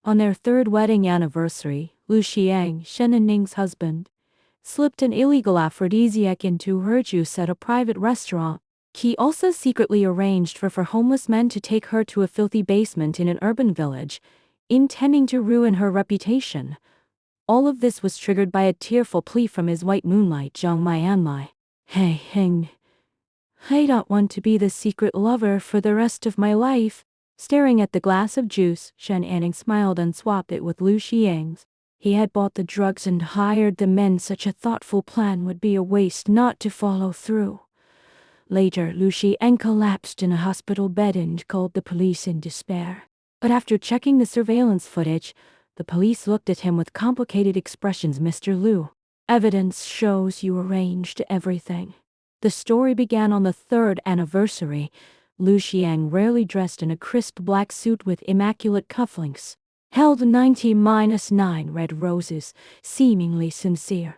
On their third wedding anniversary, Lu Xiang, Shen Ning's husband, slipped an illegal aphrodisiac into her juice at a private restaurant. He also secretly arranged for homeless men to take her to a filthy basement in an urban village, intending to ruin her reputation. All of this was triggered by a tearful plea from his white moonlight Zhang Mianlai. Hey, Heng. I don't want to be the secret lover for the rest of my life. Staring at the glass of juice, Shen Anning smiled and swapped it with Lu Xiang's. He had bought the drugs and hired the men. Such a thoughtful plan would be a waste not to follow through. Later, Lu Xiang collapsed in a hospital bed and called the police in despair. But after checking the surveillance footage, the police looked at him with complicated expressions. Mr. Lu, evidence shows you arranged everything. The story began on the third anniversary. Lu Xiang, rarely dressed in a crisp black suit with immaculate cufflinks, held 90-9 red roses, seemingly sincere.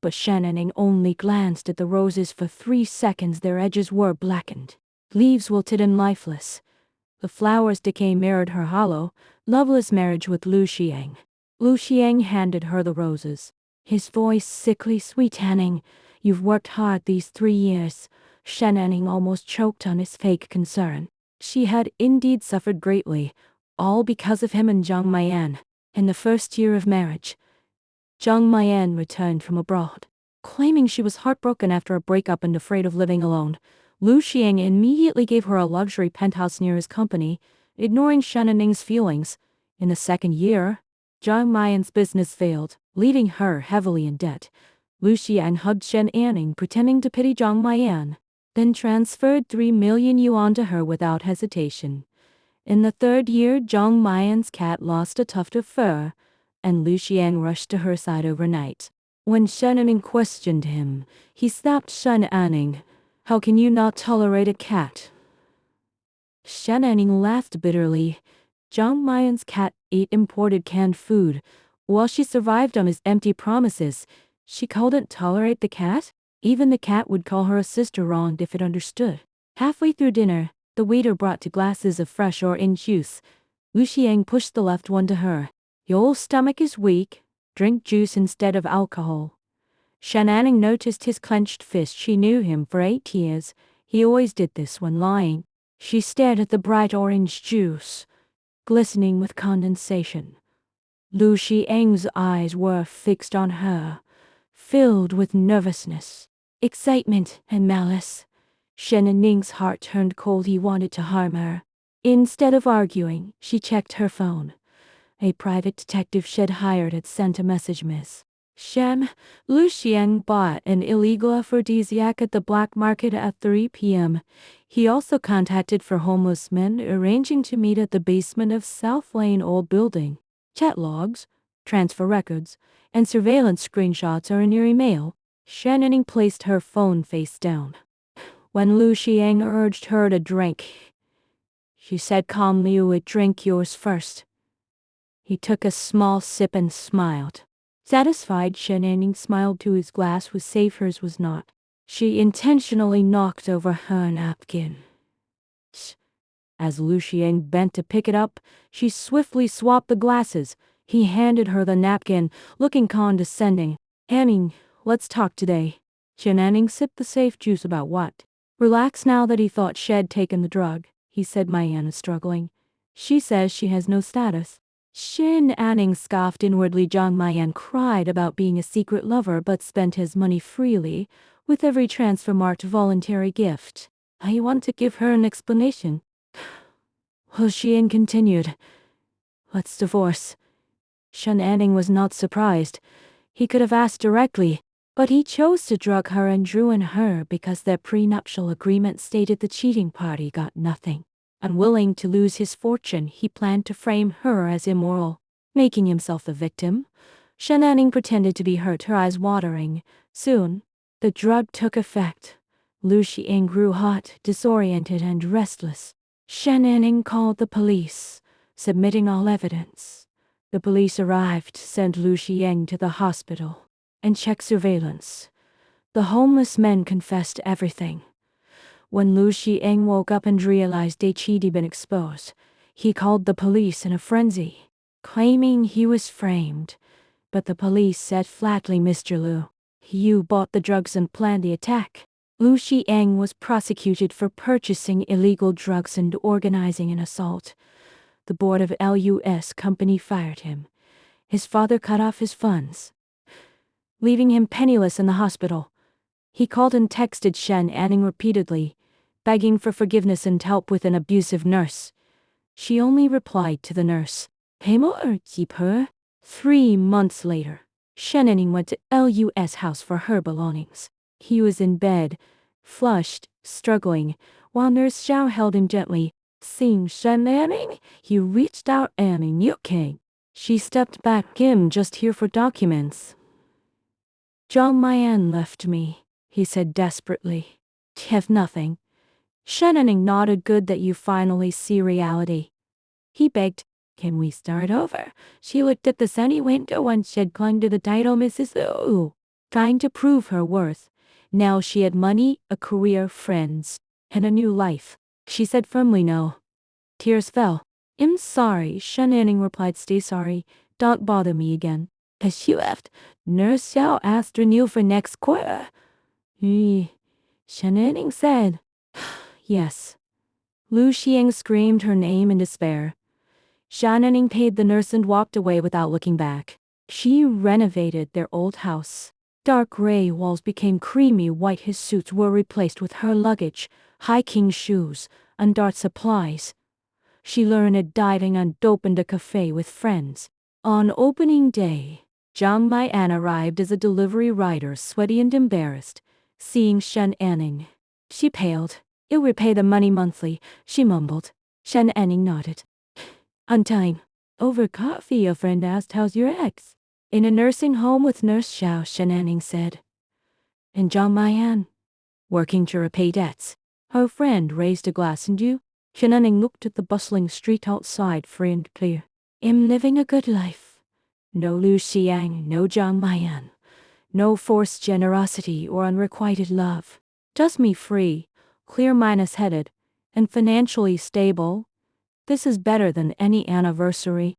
But Shen Anning only glanced at the roses for 3 seconds. Their edges were blackened, leaves wilted and lifeless. The flower's decay mirrored her hollow, loveless marriage with Lu Xiang. Lu Xiang handed her the roses, his voice sickly sweet. Anning, you've worked hard these 3 years. Shen Anning almost choked on his fake concern. She had indeed suffered greatly, all because of him and Zhang Mian. In the first year of marriage, Zhang Mian returned from abroad, claiming she was heartbroken after a breakup and afraid of living alone. Lu Xiang immediately gave her a luxury penthouse near his company, ignoring Shen Anning's feelings. In the second year, Zhang Mian's business failed, leaving her heavily in debt. Lu Xiang hugged Shen Anning, pretending to pity Zhang Mian, then transferred 3 million yuan to her without hesitation. In the third year, Zhang Mian's cat lost a tuft of fur, and Lu Xiang rushed to her side overnight. When Shen Anning questioned him, he snapped, Shen Anning, how can you not tolerate a cat? Shen Anning laughed bitterly. Zhang Mian's cat ate imported canned food. While she survived on his empty promises, she couldn't tolerate the cat? Even the cat would call her a sister wronged if it understood. Halfway through dinner, the waiter brought 2 glasses of fresh orange juice. Lu Xiang pushed the left one to her. Your stomach is weak. Drink juice instead of alcohol. Shen Anning noticed his clenched fist. She knew him for 8 years. He always did this when lying. She stared at the bright orange juice, glistening with condensation. Lu Xiang's eyes were fixed on her, filled with nervousness, excitement, and malice. Shen Anning's heart turned cold. He wanted to harm her. Instead of arguing, she checked her phone. A private detective she'd hired had sent a message. Miss Shen, Lu Xiang bought an illegal aphrodisiac at the black market at 3 p.m. He also contacted for homeless men, arranging to meet at the basement of South Lane old building. Chat logs, transfer records, and surveillance screenshots are in your email. Shen Anning placed her phone face down. When Lu Xiang urged her to drink, she said calmly, you would drink yours first. He took a small sip and smiled. Satisfied, Shen Anning smiled to his glass was safe, hers was not. She intentionally knocked over her napkin. As Lu Xiang bent to pick it up, she swiftly swapped the glasses. He handed her the napkin, looking condescending. Anning, let's talk today. Shen Anning sipped the safe juice. About what? Relax now that he thought she'd taken the drug, he said. Mian is struggling. She says she has no status. Shen Anning scoffed inwardly. Zhang Mian cried about being a secret lover but spent his money freely, with every transfer marked voluntary gift. I want to give her an explanation. Lu Xiang continued. Let's divorce. Shen Anning was not surprised. He could have asked directly, but he chose to drug her and ruin her because their prenuptial agreement stated the cheating party got nothing. Unwilling to lose his fortune, he planned to frame her as immoral, making himself the victim. Shen Anning pretended to be hurt, her eyes watering. Soon, the drug took effect. Lu Xiang grew hot, disoriented, and restless. Shen Anning called the police, submitting all evidence. The police arrived, sent Lu Xiang to the hospital, and checked surveillance. The homeless men confessed everything. When Lu Xiang woke up and realized they'd been exposed, he called the police in a frenzy. claiming he was framed. But the police said flatly, Mr. Liu, you bought the drugs and planned the attack. Liu Xiang was prosecuted for purchasing illegal drugs and organizing an assault. The board of LUS company fired him. His father cut off his funds, leaving him penniless in the hospital. He called and texted Shen Anning repeatedly, begging for forgiveness and help with an abusive nurse. She only replied to the nurse, "Pay more or keep her." 3 months later, Shen Anning went to LUS house for her belongings. He was in bed, flushed, struggling, while Nurse Xiao held him gently. Seeing Shen Anning, he reached out. "Anning, you okay?" She stepped back. "I'm just here for documents." "Zhang Maian left me," he said desperately. "Have nothing." Shen Anning nodded. "Good that you finally see reality." He begged, "Can we start over?" She looked at the sunny window and she had clung to the title Mrs. Liu, trying to prove her worth. Now she had money, a career, friends, and a new life. She said firmly no. Tears fell. "I'm sorry," Shen Anning replied. "Stay sorry. Don't bother me again." As she left, Nurse Xiao asked Renew for next quarter. Shen Anning said, "Yes." Liu Xiang screamed her name in despair. Shen Anning paid the nurse and walked away without looking back. She renovated their old house. Dark gray walls became creamy white. His suits were replaced with her luggage, hiking shoes, and art supplies. She learned diving and opened a cafe with friends. On opening day, Zhang Maian arrived as a delivery rider, sweaty and embarrassed. Seeing Shen Anning, she paled. "You'll repay the money monthly," she mumbled. Shen Anning nodded. On time. Over coffee, a friend asked, "How's your ex?" "In a nursing home with Nurse Xiao," Shen Anning said. "And Zhang Maian?" "Working to repay debts." Her friend raised a glass. "And you?" Shen Anning looked at the bustling street outside, free and clear. "I'm living a good life. No Liu Xiang, no Zhang Maian. No forced generosity or unrequited love. Just me, free, clear-headed, and financially stable. This is better than any anniversary."